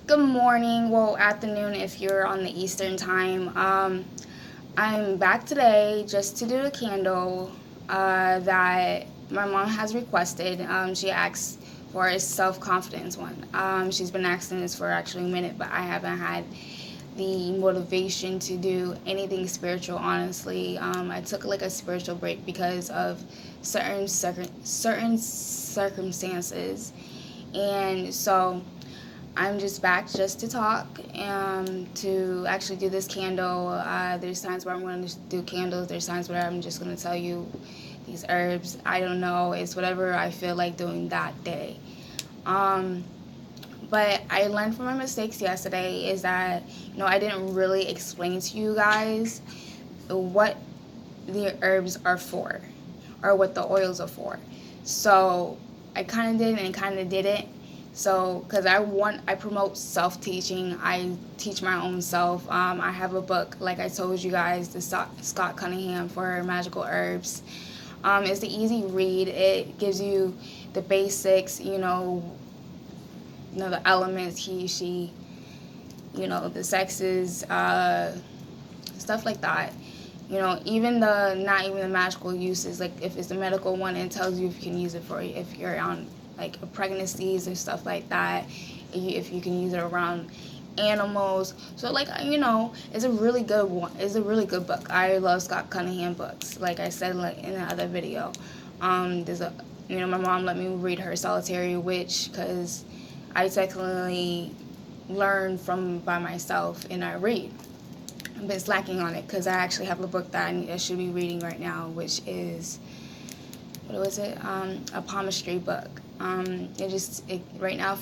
Good morning, well, afternoon if you're on the Eastern time. I'm back today just to do the candle that my mom has requested. She asked for a self confidence one. She's been asking this for actually a minute, but I haven't had the motivation to do anything spiritual. Honestly, I took like a spiritual break because of certain circumstances, and so I'm just back just to talk and to actually do this candle. There's times where I'm going to do candles. There's times where I'm just going to tell you these herbs. I don't know. It's whatever I feel like doing that day. Um, but I learned from my mistakes yesterday is that, I didn't really explain to you guys what the herbs are for or what the oils are for. So I kind of did and kind of didn't. So, because I promote self-teaching. I teach my own self. I have a book, like I told you guys, the Scott Cunningham for Magical Herbs. It's the easy read. It gives you the basics, the elements, he, she, the sexes, stuff like that. Even not even the magical uses, like if it's a medical one, it tells you if you can use it for if you're on like pregnancies and stuff like that, if you can use it around animals. So like, it's a really good one. It's a really good book. I love Scott Cunningham books. Like I said like in the other video, there's a, my mom let me read her Solitary Witch because I technically learn from by myself and I read. I've been slacking on it because I actually have a book that I should be reading right now, which is, what was it? A palmistry book. Right now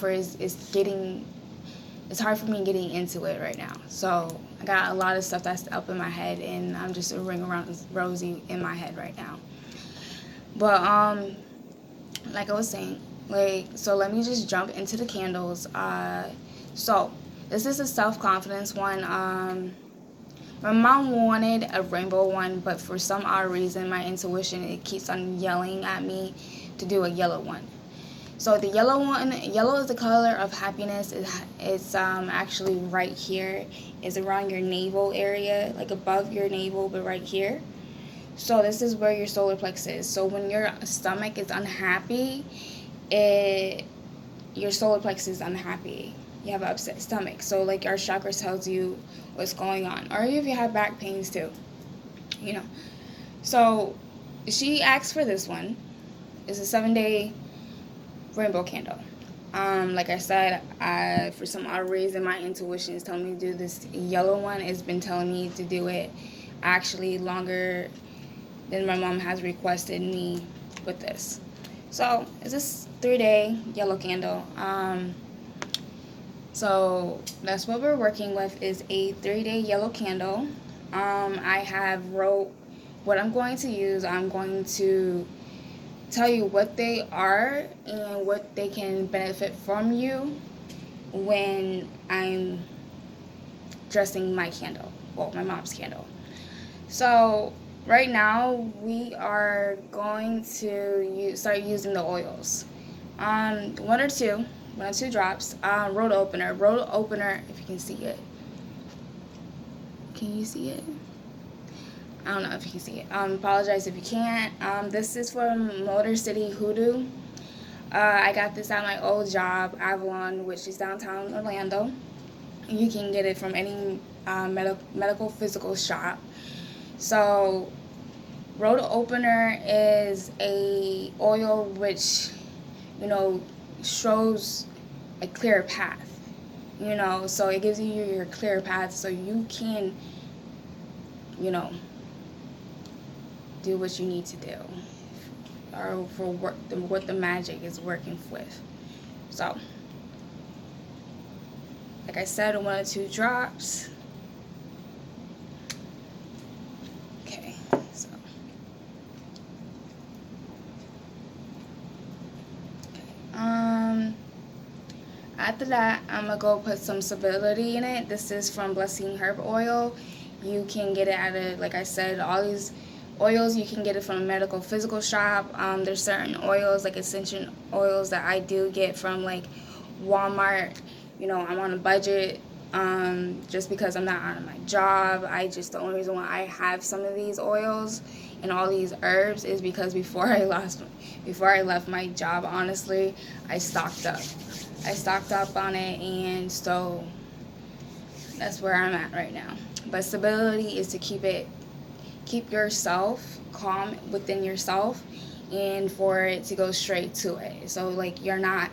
it's hard for me getting into it right now. So I got a lot of stuff that's up in my head, and I'm just a ring around rosy in my head right now. But like I was saying, so let me just jump into the candles. So this is a self-confidence one. My mom wanted a rainbow one, but for some odd reason, my intuition, it keeps on yelling at me to do a yellow one. So the yellow one, yellow is the color of happiness. It's actually right here. It's around your navel area, like above your navel, but right here. So this is where your solar plexus is. So when your stomach is unhappy, your solar plexus is unhappy. You have an upset stomach. So like our chakra tells you what's going on. Or if you have back pains too. So she asked for this one. It's a 7-day rainbow candle. Like I said, for some odd reason my intuition is telling me to do this yellow one. It's been telling me to do it actually longer than my mom has requested me with this. So it's this 3-day yellow candle. So that's what we're working with is a 3-day yellow candle. I have wrote what I'm going to use. I'm going to tell you what they are and what they can benefit from you when I'm dressing my candle. Well, my mom's candle. So right now we are going to start using the oils. One or two drops. Road opener, if you can see it. Can you see it? I don't know if you can see it. Apologize if you can't. This is from Motor City Hoodoo. I got this at my old job, Avalon, which is downtown Orlando. You can get it from any medical physical shop. So road opener is a oil which, shows a clear path. So it gives you your clear path so you can, do what you need to do or for what the magic is working with. So like I said, 1 or 2 drops. Okay, so after that, I'm gonna go put some stability in it. This is from Blessing Herb Oil. You can get it at like I said, all these oils, you can get it from a medical physical shop. There's certain oils, like essential oils, that I do get from like Walmart I'm on a budget. Just because I'm not on my job, the only reason why I have some of these oils and all these herbs is because before I left my job, honestly, I stocked up. I stocked up on it, and so that's where I'm at right now. But stability is to keep yourself calm within yourself, and for it to go straight to it. So like you're not,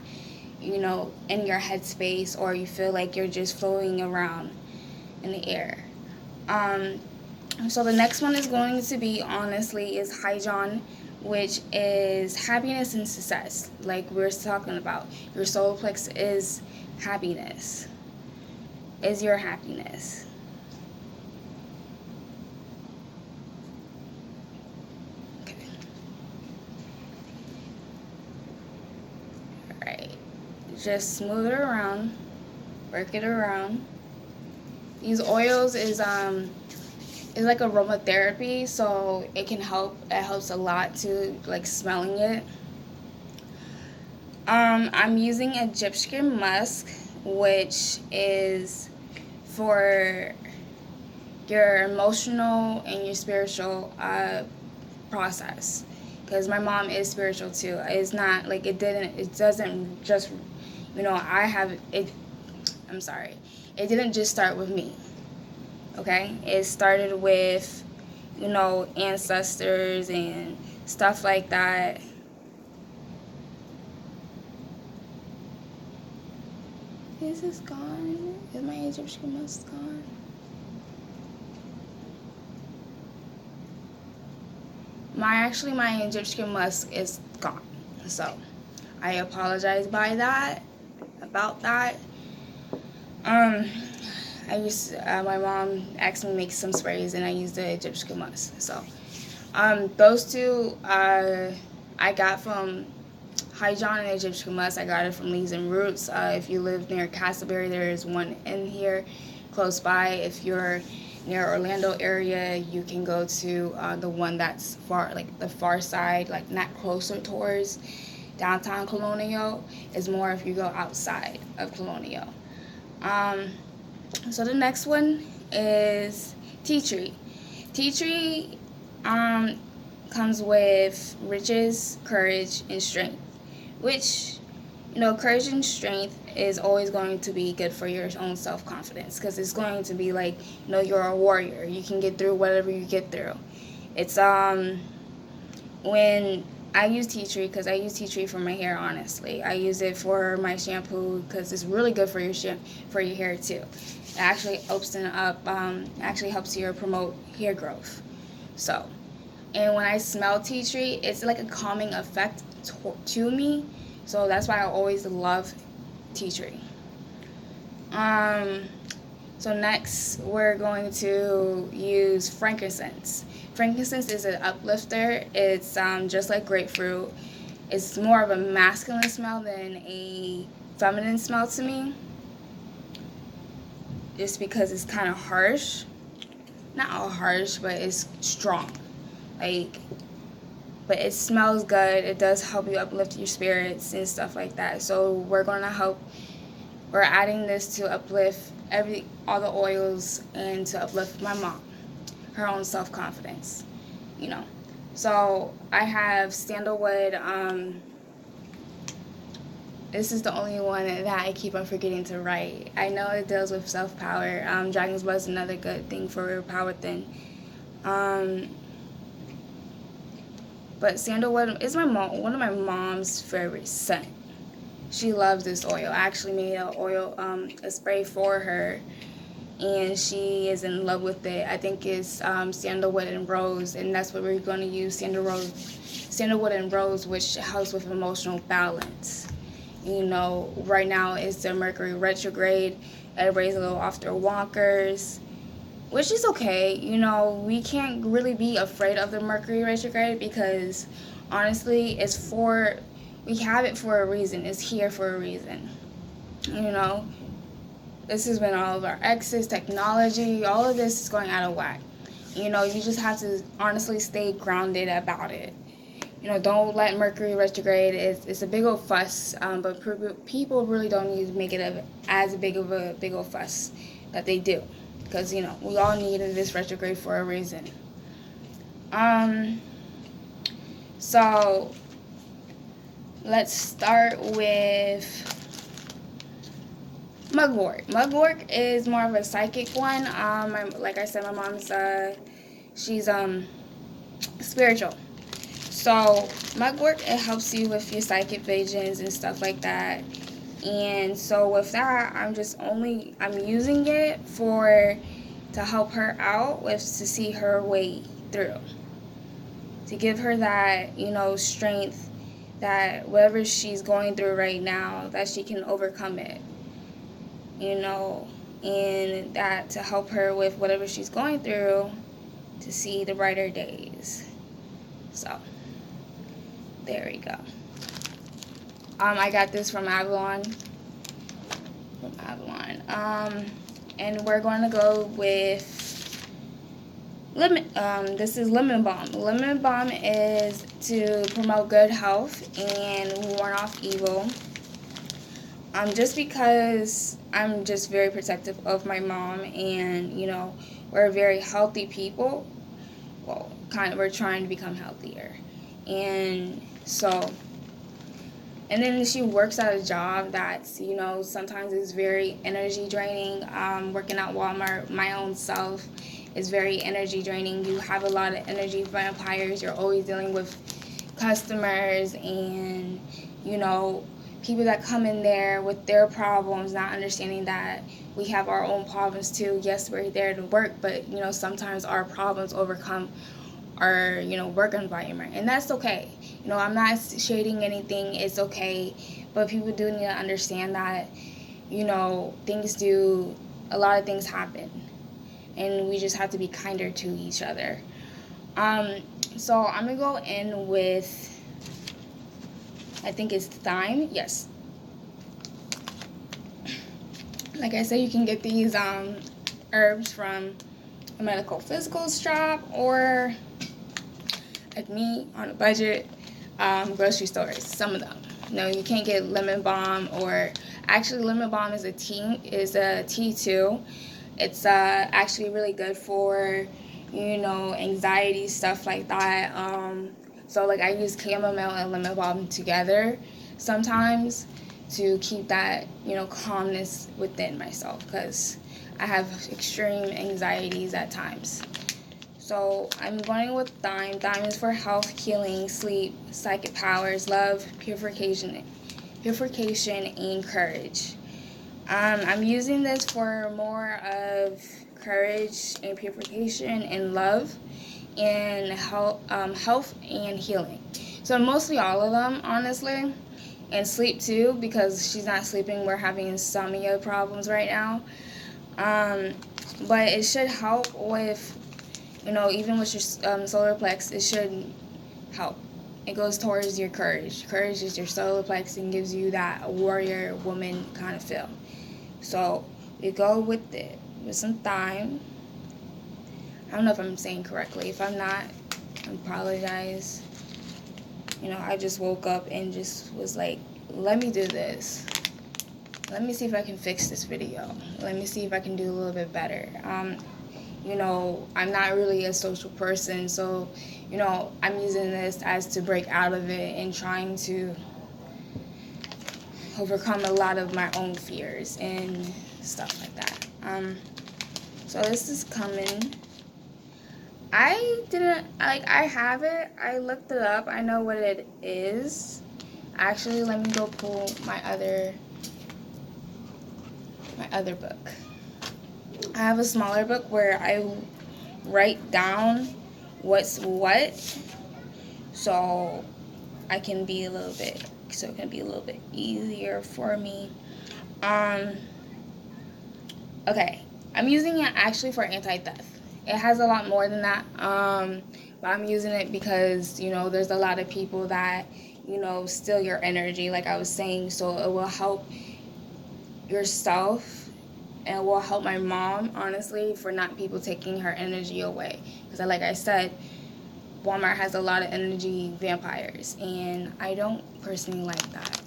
in your headspace, or you feel like you're just floating around in the air. So the next one is going to be, honestly, is Hyjon, which is happiness and success. Like we're talking about, your solar plex is happiness. Is your happiness. Okay. Alright. Just smooth it around. Work it around. These oils is like aromatherapy, so it helps a lot to like smelling it. I'm using Egyptian musk, which is for your emotional and your spiritual process, because my mom is spiritual too. It's not like it doesn't just, I have it. I'm sorry, it didn't just start with me. Okay, it started with, ancestors and stuff like that. Is this gone? Is my Egyptian musk gone? My Egyptian musk is gone. So I apologize about that. My mom asked me to make some sprays, and I used the Egyptian musk. So those two I got from Hyjon and Egyptian musk. I got it from Leaves and Roots. If you live near Castleberry, there is one in here close by. If you're near Orlando area, you can go to the one that's the far side, like not closer towards downtown Colonial. Is more if you go outside of Colonial. So the next one is tea tree. Tea tree comes with riches, courage, and strength, which, courage and strength is always going to be good for your own self-confidence, because it's going to be like, you're a warrior. You can get through whatever you get through. It's when I use tea tree, because I use tea tree for my hair, honestly. I use it for my shampoo because it's really good for your hair too. It actually actually helps you promote hair growth. So, and when I smell tea tree, it's like a calming effect to me. So that's why I always love tea tree. So next we're going to use frankincense. Frankincense is an uplifter. It's just like grapefruit. It's more of a masculine smell than a feminine smell to me, just because it's kind of harsh. Not all harsh, but it's strong. But it smells good. It does help you uplift your spirits and stuff like that. So we're adding this to uplift all the oils, and to uplift my mom, her own self-confidence, So I have sandalwood. This is the only one that I keep on forgetting to write. I know it deals with self-power. Dragon's Blood is another good thing for power within. But sandalwood is one of my mom's favorite scent. She loves this oil. I actually made a spray for her, and she is in love with it. I think it's sandalwood and rose, and that's what we're going to use, sandalwood and rose, which helps with emotional balance. Right now it's the Mercury retrograde. Everybody's a little off their walkers, which is okay. We can't really be afraid of the Mercury retrograde, because honestly, we have it for a reason. It's here for a reason. This has been all of our exes, technology, all of this is going out of whack. You just have to honestly stay grounded about it. don't let Mercury retrograde. It's a big old fuss, but people really don't need to make it as big of a big old fuss that they do, because we all needed this retrograde for a reason. So let's start with Mugwort. Mugwort is more of a psychic one. Like I said, my mom's she's spiritual. So Mugwort, it helps you with your psychic visions and stuff like that. And so with that, I'm using it to help her out to see her way through, to give her that strength, that whatever she's going through right now, that she can overcome it, and that to help her with whatever she's going through, to see the brighter days. So there we go. I got this from Avalon. And we're going to go with this is lemon balm. Lemon balm is to promote good health and warn off evil. Just because I'm just very protective of my mom, and we're very healthy people. Well, we're trying to become healthier, and then she works at a job that's sometimes is very energy draining. Working at Walmart, my own self, is very energy draining. You have a lot of energy vampires. You're always dealing with customers and people that come in there with their problems, not understanding that we have our own problems too. Yes, we're there to work, but sometimes our problems overcome our work environment, and that's okay. I'm not shading anything. It's okay, but people do need to understand that a lot of things happen, and we just have to be kinder to each other. So I'm gonna go in with, I think it's thyme. Yes. Like I said, you can get these herbs from a medical physical shop, or like me, on a budget, grocery stores. Some of them. You can't get lemon balm, or actually lemon balm is a tea too. It's actually really good for anxiety, stuff like that. So like I use chamomile and lemon balm together sometimes to keep that calmness within myself, because I have extreme anxieties at times. So I'm going with thyme. Thyme is for health, healing, sleep, psychic powers, love, purification, and courage. I'm using this for more of courage and purification and love, and health and healing. So mostly all of them, honestly, and sleep too, because she's not sleeping. We're having insomnia problems right now. But it should help with, even with your solar plex, it should help. It goes towards your courage. Courage is your solar plex and gives you that warrior woman kind of feel. So you go with it with some thyme. I don't know if I'm saying correctly. If I'm not, I apologize. I just woke up and just was like, let me do this. Let me see if I can fix this video. Let me see if I can do a little bit better. I'm not really a social person, so, I'm using this as to break out of it and trying to overcome a lot of my own fears and stuff like that. So this is coming. I have it. I looked it up. I know what it is. Actually, let me go pull my other book. I have a smaller book where I write down what's what, so it can be a little bit easier for me. Okay, I'm using it actually for anti-theft. It has a lot more than that, but I'm using it because there's a lot of people that steal your energy, like I was saying. So it will help yourself, and it will help my mom, honestly, for not people taking her energy away. Because like I said, Walmart has a lot of energy vampires, and I don't personally like that.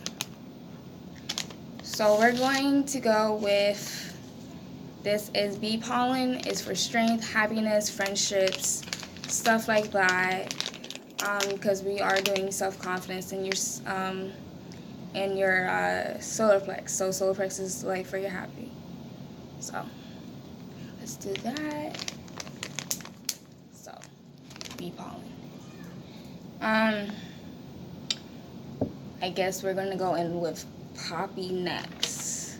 So we're going to go with, this is bee pollen. It's for strength, happiness, friendships, stuff like that. Because we are doing self-confidence in your solar plex. So solar plex is like for your happy. So let's do that. So bee pollen. I guess we're gonna go in with Poppy next.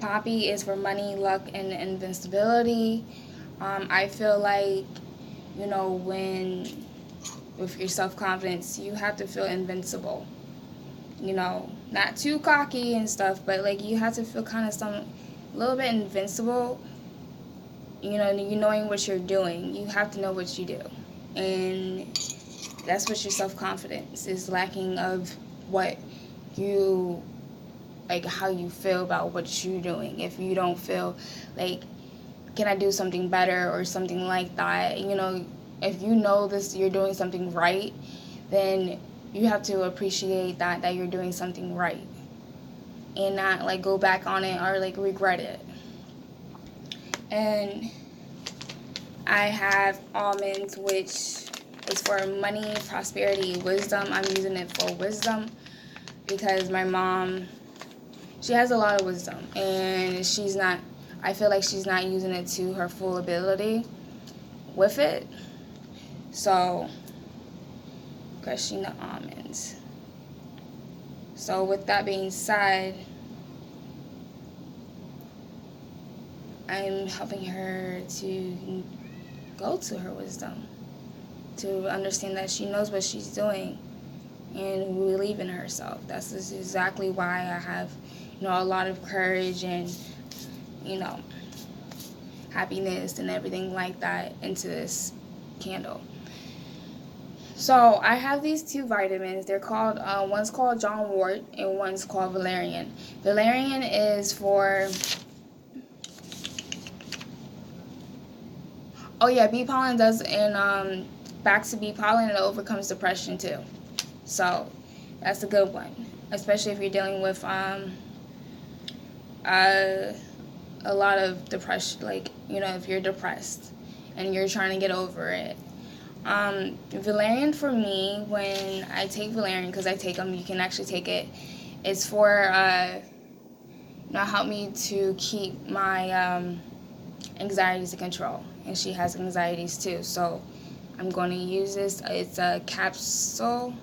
Poppy is for money, luck, and invincibility. I feel like, you know, with your self-confidence, you have to feel invincible. You know, not too cocky and stuff, but like you have to feel kind of a little bit invincible. You know, you knowing what you're doing. You have to know what you do, and that's what your self-confidence is lacking of, what you, like how you feel about what you're doing. If you don't feel like, can I do something better or something like that, you know, if you know this, you're doing something right, then you have to appreciate that you're doing something right, and not like go back on it or like regret it. And I have almonds, which is for money, prosperity, wisdom. I'm using it for wisdom because my mom, she has a lot of wisdom, and I feel like she's not using it to her full ability with it. So, crushing the almonds. So with that being said, I'm helping her to go to her wisdom, to understand that she knows what she's doing and believe in herself. That's exactly why I have, you know, a lot of courage and, you know, happiness and everything like that into this candle. So I have these two vitamins. They're called, one's called John Wort and one's called Valerian. Valerian is for, oh yeah, bee pollen does, and back to bee pollen, it overcomes depression too. So that's a good one, especially if you're dealing with a lot of depression, like, you know, if you're depressed and you're trying to get over it. Valerian for me, when I take Valerian, because I take them, you can actually take it, it's for, help me to keep my anxieties in control. And she has anxieties too, so I'm going to use this. It's a capsule,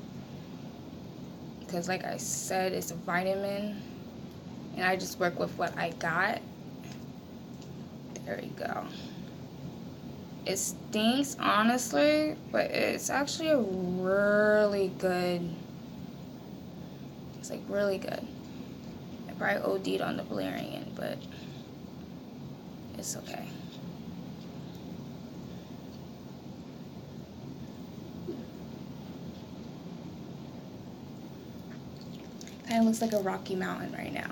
because like I said, it's a vitamin, and I just work with what I got. There we go. It stinks, honestly, but it's actually a really good, it's like really good. I probably OD'd on the Valerian, but it's okay. Kind of looks like a rocky mountain right now.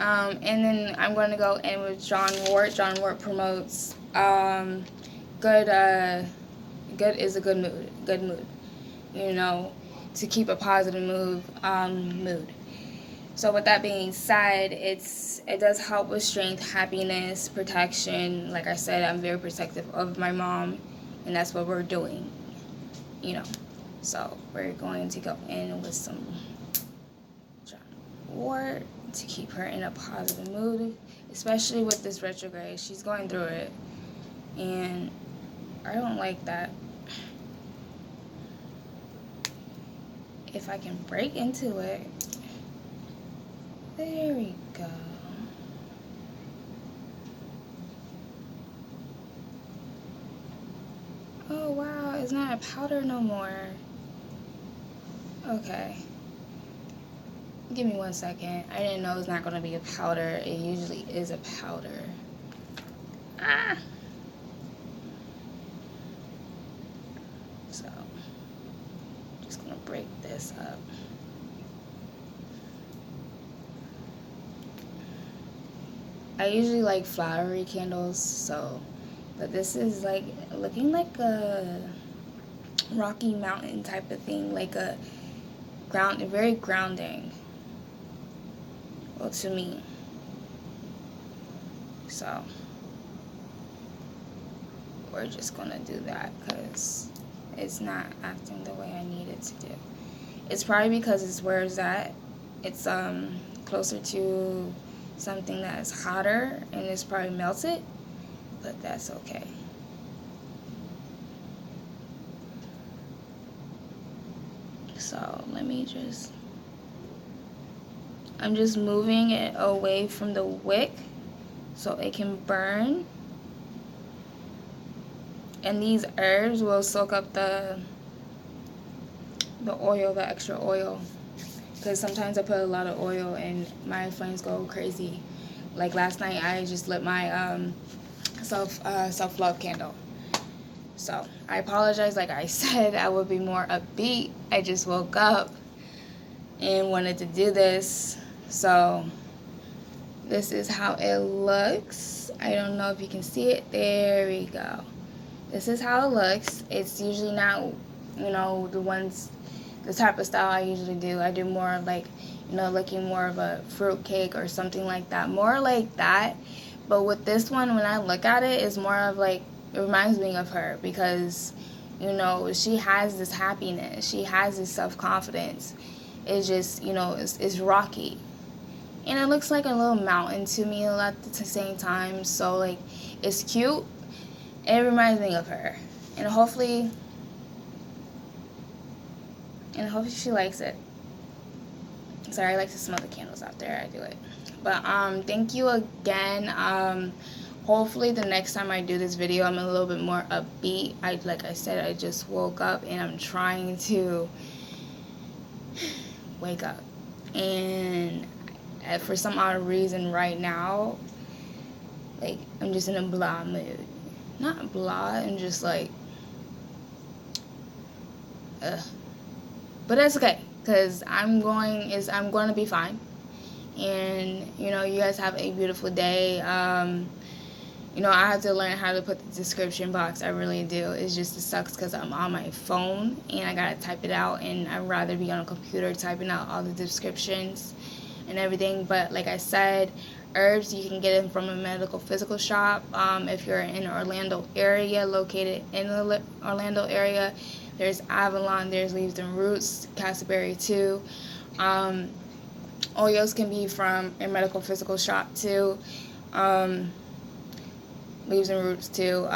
And then I'm going to go in with John Wort. John Wort promotes good is a good mood, you know, to keep a positive mood. So with that being said, it does help with strength, happiness, protection. Like I said, I'm very protective of my mom, and that's what we're doing, you know. So we're going to go in with some John Wort to keep her in a positive mood, especially with this retrograde. She's going through it, and I don't like that. If I can break into it, there we go. Oh wow, it's not a powder no more. Okay. Give me 1 second. I didn't know it's not going to be a powder. It usually is a powder. So, just going to break this up. I usually like flowery candles, so, but this is like looking like a Rocky Mountain type of thing, like a very grounding, well, to me. So we're just gonna do that because it's not acting the way I need it to do. It's probably because it's where it's at. It's closer to something that is hotter and it's probably melted, but that's okay. So let me just, I'm just moving it away from the wick so it can burn. And these herbs will soak up the oil, the extra oil. Because sometimes I put a lot of oil and my flames go crazy. Like last night, I just lit my self-love candle. So I apologize. Like I said, I would be more upbeat. I just woke up and wanted to do this. So this is how it looks. I don't know if you can see it. There we go. This is how it looks. It's usually not, the type of style I usually do. I do more of like, looking more of a fruit cake or something like that. More like that. But with this one, when I look at it, it's more of like, it reminds me of her because, she has this happiness. She has this self-confidence. It's just, it's rocky. And it looks like a little mountain to me at the same time. So, like, it's cute. And it reminds me of her. And hopefully she likes it. Sorry, I like to smell the candles out there. I do it. But, thank you again. Hopefully the next time I do this video, I'm a little bit more upbeat. Like I said, I just woke up and I'm trying to wake up. And for some odd reason right now, like, I'm just in a blah mood. Not blah, I'm just like, ugh. But that's okay, because I'm going to be fine. And, you guys have a beautiful day. I have to learn how to put the description box. I really do. It sucks because I'm on my phone and I gotta type it out, and I'd rather be on a computer typing out all the descriptions and everything. But like I said, herbs, you can get them from a medical physical shop. If you're in Orlando area, located in the Orlando area, there's Avalon, there's Leaves and Roots, Castleberry too. Oils can be from a medical physical shop too. Leaves and Roots too.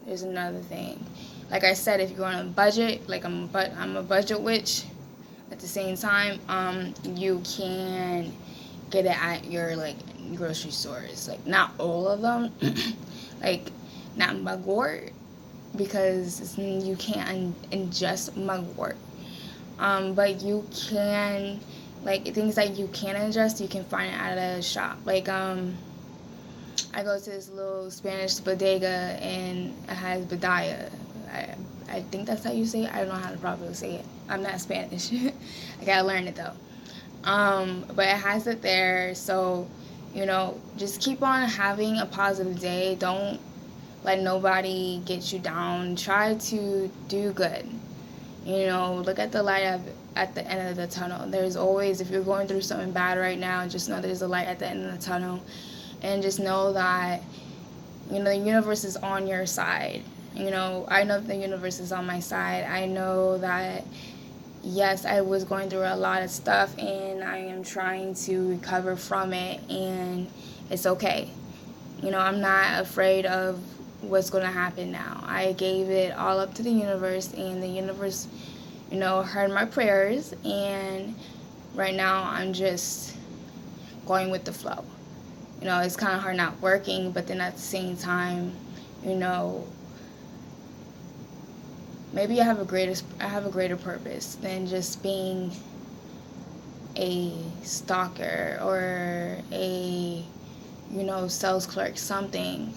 There's another thing. Like I said, if you're on a budget, like I'm a budget witch. At the same time, you can get it at your grocery stores. Like not all of them, like not mugwort, because you can't ingest mugwort. But you can, like things that you can ingest, you can find it at a shop. Like I go to this little Spanish bodega and it has Badaya. I think that's how you say it. I don't know how to properly say it. I'm not Spanish. I gotta learn it though. But it has it there. So, just keep on having a positive day. Don't let nobody get you down. Try to do good. Look at the light at the end of the tunnel. There's always, if you're going through something bad right now, just know there's a light at the end of the tunnel. And just know that, the universe is on your side. I know the universe is on my side. I know that, yes, I was going through a lot of stuff and I am trying to recover from it, and it's okay. I'm not afraid of what's going to happen now. I gave it all up to the universe, and the universe, heard my prayers, and right now I'm just going with the flow. It's kind of hard not working, but then at the same time, maybe I have a greater purpose than just being a stalker or a, sales clerk, something.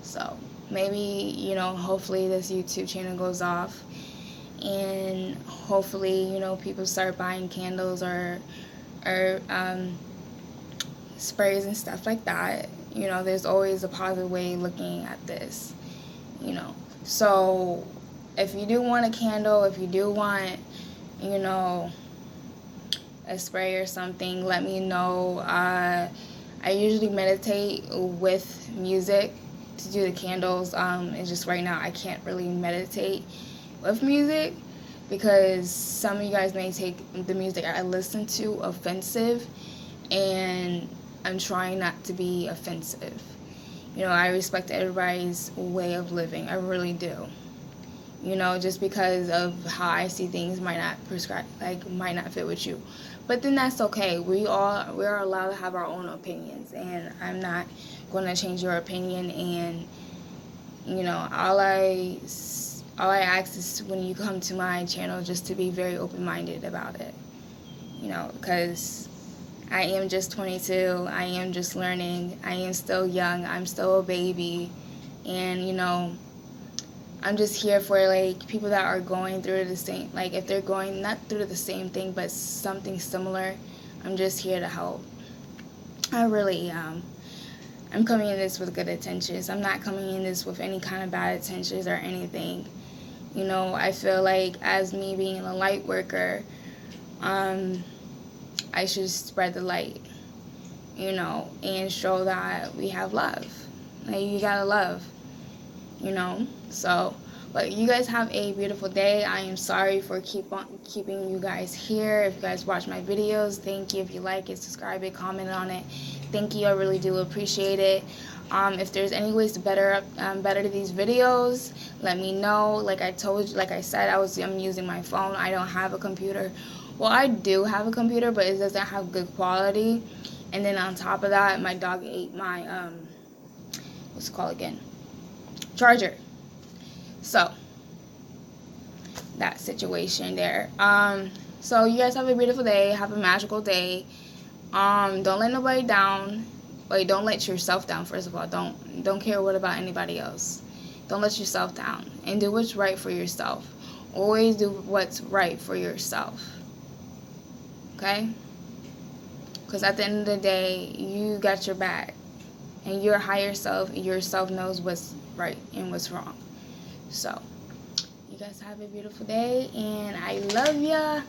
So maybe, hopefully this YouTube channel goes off, and hopefully, people start buying candles or sprays and stuff like that. There's always a positive way looking at this, so if you do want a candle, if you do want, you know, a spray or something, let me know. I usually meditate with music to do the candles. It's just right now I can't really meditate with music because some of you guys may take the music I listen to offensive, and I'm trying not to be offensive. You know, I respect everybody's way of living. I really do. You know, just because of how I see things might not fit with you. But then that's okay. We are allowed to have our own opinions, and I'm not going to change your opinion. And you know, all I ask is when you come to my channel just to be very open-minded about it. You know, because I am just 22. I am just learning. I am still young. I'm still a baby, and you know, I'm just here for like people that are going through the same, like if they're going not through the same thing but something similar. I'm just here to help. I really am. I'm coming in this with good intentions. I'm not coming in this with any kind of bad intentions or anything. You know, I feel like as me being a light worker, I should spread the light, you know, and show that we have love. Like, you gotta love, you know. So, but you guys have a beautiful day. I am sorry for keeping you guys here. If you guys watch my videos, thank you. If you like it, subscribe it, comment on it. Thank you. I really do appreciate it. If there's any ways to better these videos, let me know. Like I told you, like I said, I'm using my phone. I don't have a computer. Well, I do have a computer, but it doesn't have good quality. And then on top of that, my dog ate my what's it called again? Charger. So that situation there. So you guys have a beautiful day. Have a magical day. Don't let nobody down. Wait, don't let yourself down. First of all, don't care what about anybody else. Don't let yourself down, and do what's right for yourself. Always do what's right for yourself. Okay? Because at the end of the day, you got your back, and your higher self, yourself knows what's right and what's wrong. So, you guys have a beautiful day, and I love ya.